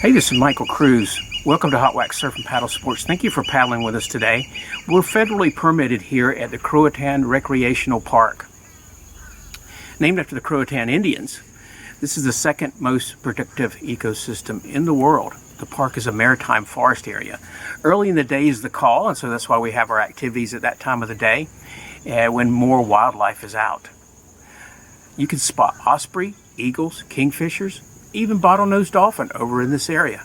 Hey, this is Michael Cruz. Welcome to Hot Wax Surf and Paddle Sports. Thank you for paddling with us today. We're federally permitted here at the Croatan Recreational Park. Named after the Croatan Indians, this is the second most productive ecosystem in the world. The park is a maritime forest area. Early in the day is the call, and so that's why we have our activities at that time of the day when more wildlife is out. You can spot osprey, eagles, kingfishers, even bottlenose dolphin over in this area.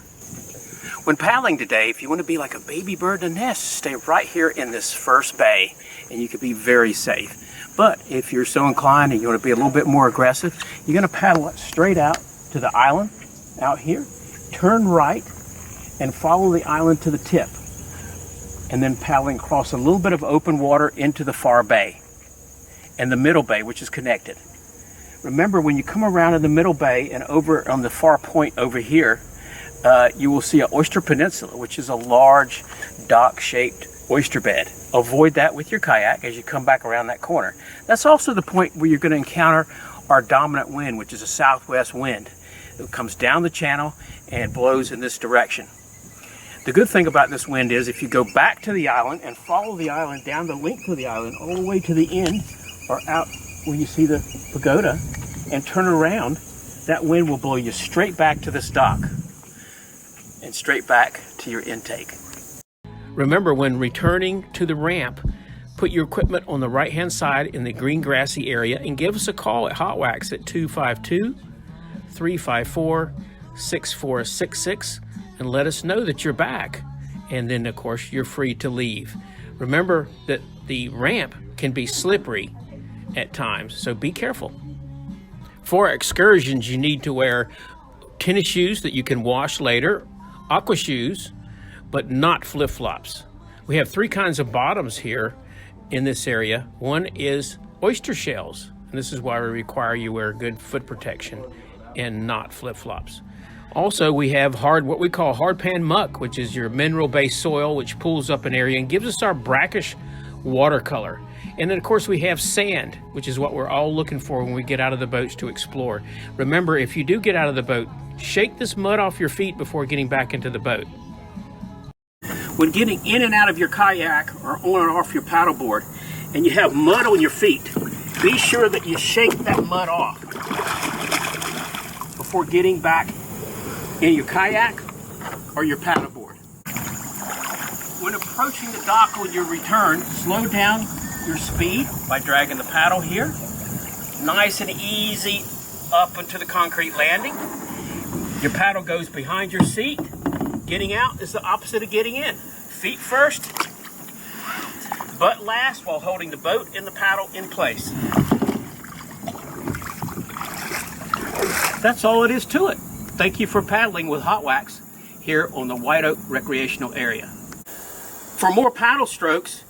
When paddling today, if you want to be like a baby bird in a nest, stay right here in this first bay and you can be very safe. But if you're so inclined and you want to be a little bit more aggressive, you're going to paddle it straight out to the island out here, turn right and follow the island to the tip, and then paddling across a little bit of open water into the far bay and the middle bay, which is connected. Remember, when you come around in the middle bay and over on the far point over here, you will see an oyster peninsula, which is a large dock-shaped oyster bed. Avoid that with your kayak as you come back around that corner. That's also the point where you're going to encounter our dominant wind, which is a southwest wind. It comes down the channel and blows in this direction. The good thing about this wind is if you go back to the island and follow the island down the length of the island all the way to the end or out where you see the pagoda and turn around, that wind will blow you straight back to this dock and straight back to your intake. Remember, when returning to the ramp, put your equipment on the right hand side in the green grassy area and give us a call at Hot Wax at 252-354-6466 and let us know that you're back, and then of course you're free to leave. Remember that the ramp can be slippery at times, so be careful. For excursions, you need to wear tennis shoes that you can wash later, aqua shoes, but not flip-flops. We have three kinds of bottoms here in this area. One is oyster shells, and this is why we require you wear good foot protection and not flip-flops. Also, we have what we call hard pan muck, which is your mineral-based soil, which pulls up an area and gives us our brackish watercolor. And then of course we have sand, which is what we're all looking for when we get out of the boats to explore. Remember, if you do get out of the boat, shake this mud off your feet before getting back into the boat. When getting in and out of your kayak or on or off your paddleboard and you have mud on your feet, be sure that you shake that mud off before getting back in your kayak or your paddleboard. When approaching the dock on your return, slow down your speed by dragging the paddle here. Nice and easy up into the concrete landing. Your paddle goes behind your seat. Getting out is the opposite of getting in. Feet first, butt last, while holding the boat and the paddle in place. That's all it is to it. Thank you for paddling with Hot Wax here on the White Oak Recreational Area. For more paddle strokes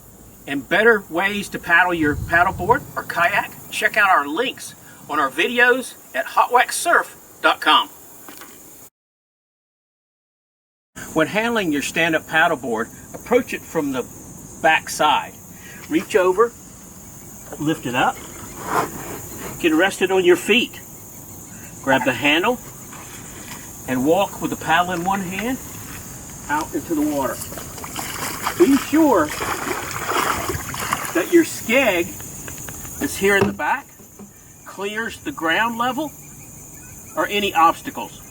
and better ways to paddle your paddleboard or kayak, check out our links on our videos at hotwaxsurf.com. When handling your stand-up paddleboard, approach it from the back side. Reach over, lift it up, get rested on your feet. Grab the handle and walk with the paddle in one hand out into the water. Be sure that your skeg that's here in the back clears the ground level or any obstacles.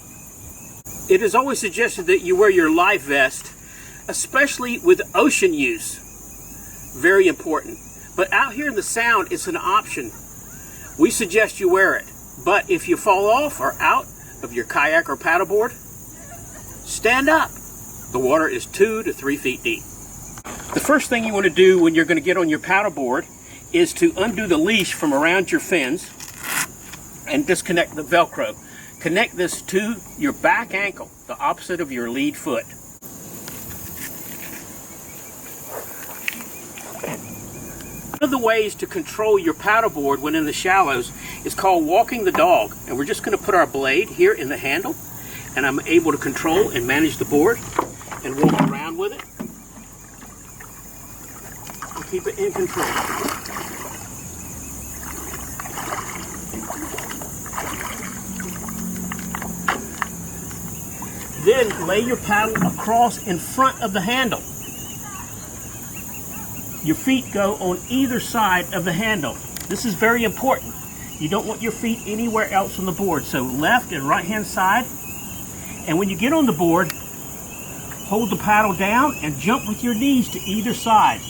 It is always suggested that you wear your life vest, especially with ocean use. Very important. But out here in the Sound, it's an option. We suggest you wear it. But if you fall off or out of your kayak or paddleboard, stand up. The water is 2 to 3 feet deep. The first thing you want to do when you're going to get on your paddleboard is to undo the leash from around your fins and disconnect the Velcro. Connect this to your back ankle, the opposite of your lead foot. One of the ways to control your paddleboard when in the shallows is called walking the dog. And we're just going to put our blade here in the handle, and I'm able to control and manage the board and walk around with it and keep it in control. This then lay your paddle across in front of the handle. Your feet go on either side of the handle. This is very important. You don't want your feet anywhere else on the board. So left and right hand side. And when you get on the board, hold the paddle down and jump with your knees to either side.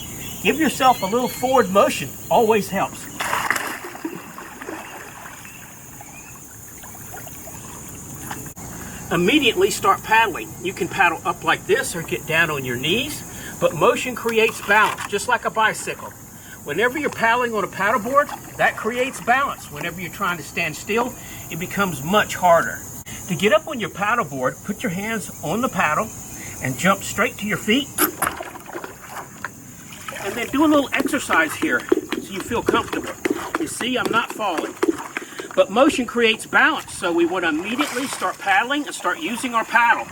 Give yourself a little forward motion. Always helps. Immediately start paddling. You can paddle up like this or get down on your knees, but motion creates balance, just like a bicycle. Whenever you're paddling on a paddleboard, that creates balance. Whenever you're trying to stand still, it becomes much harder. To get up on your paddleboard, put your hands on the paddle and jump straight to your feet. And then do a little exercise here so you feel comfortable. You see, I'm not falling. But motion creates balance, so we want to immediately start paddling and start using our paddle.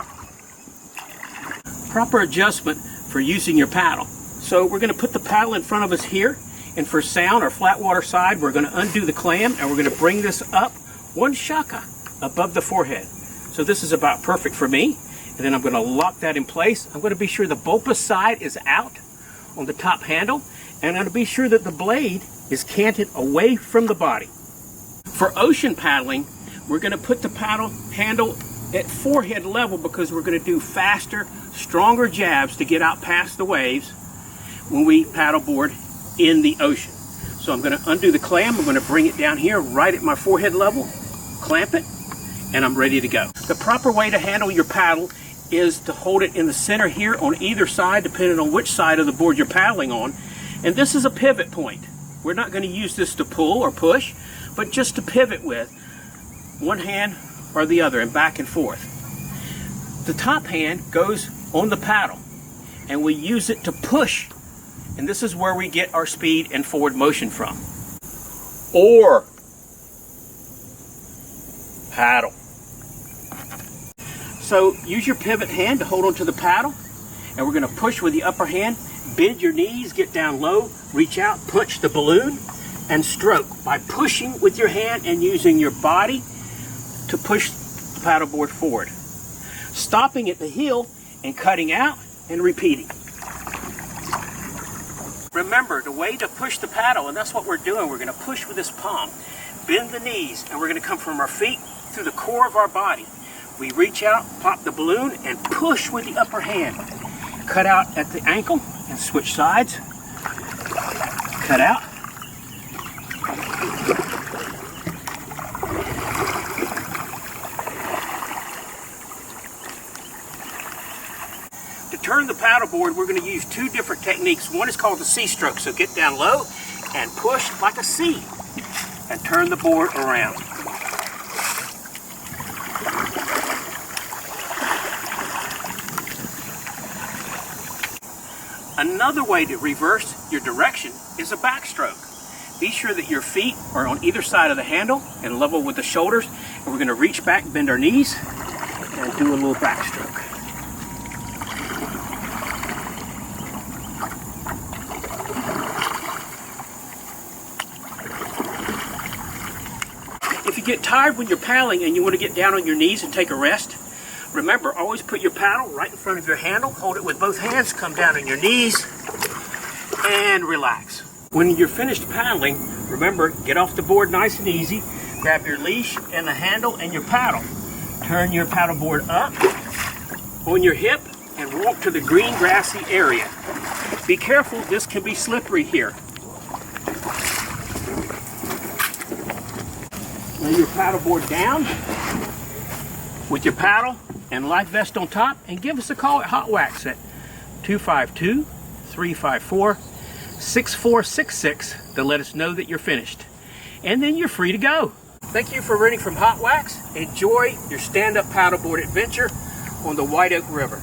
Proper adjustment for using your paddle. So we're going to put the paddle in front of us here, and for sound or flat water side, we're going to undo the clam and we're going to bring this up one shaka above the forehead. So this is about perfect for me. And then I'm going to lock that in place. I'm going to be sure the bulbous side is out on the top handle, and I'm going to be sure that the blade is canted away from the body. For ocean paddling, we're going to put the paddle handle at forehead level because we're going to do faster, stronger jabs to get out past the waves when we paddleboard in the ocean. So I'm going to undo the clam. I'm going to bring it down here right at my forehead level, clamp it, and I'm ready to go. The proper way to handle your paddle is to hold it in the center here on either side, depending on which side of the board you're paddling on. And this is a pivot point. We're not going to use this to pull or push, but just to pivot with one hand or the other and back and forth. The top hand goes on the paddle and we use it to push, and this is where we get our speed and forward motion from. Or paddle. So use your pivot hand to hold onto the paddle, and we're going to push with the upper hand. Bend your knees, get down low, reach out, punch the balloon, and stroke by pushing with your hand and using your body to push the paddleboard forward. Stopping at the heel and cutting out and repeating. Remember, the way to push the paddle, and that's what we're doing, we're going to push with this palm. Bend the knees, and we're going to come from our feet through the core of our body. We reach out, pop the balloon, and push with the upper hand. Cut out at the ankle and switch sides. Cut out. To turn the paddleboard, we're going to use two different techniques. One is called the C stroke, so get down low and push like a C and turn the board around. Another way to reverse your direction is a backstroke. Be sure that your feet are on either side of the handle and level with the shoulders. And we're going to reach back, bend our knees, and do a little backstroke. If you get tired when you're paddling and you want to get down on your knees and take a rest, remember, always put your paddle right in front of your handle, hold it with both hands, come down on your knees, and relax. When you're finished paddling, remember, get off the board nice and easy, grab your leash and the handle and your paddle. Turn your paddleboard up on your hip and walk to the green grassy area. Be careful, this can be slippery here. Lay your paddleboard down with your paddle and life vest on top, and give us a call at Hot Wax at 252-354-6466 to let us know that you're finished. And then you're free to go. Thank you for renting from Hot Wax. Enjoy your stand-up paddleboard adventure on the White Oak River.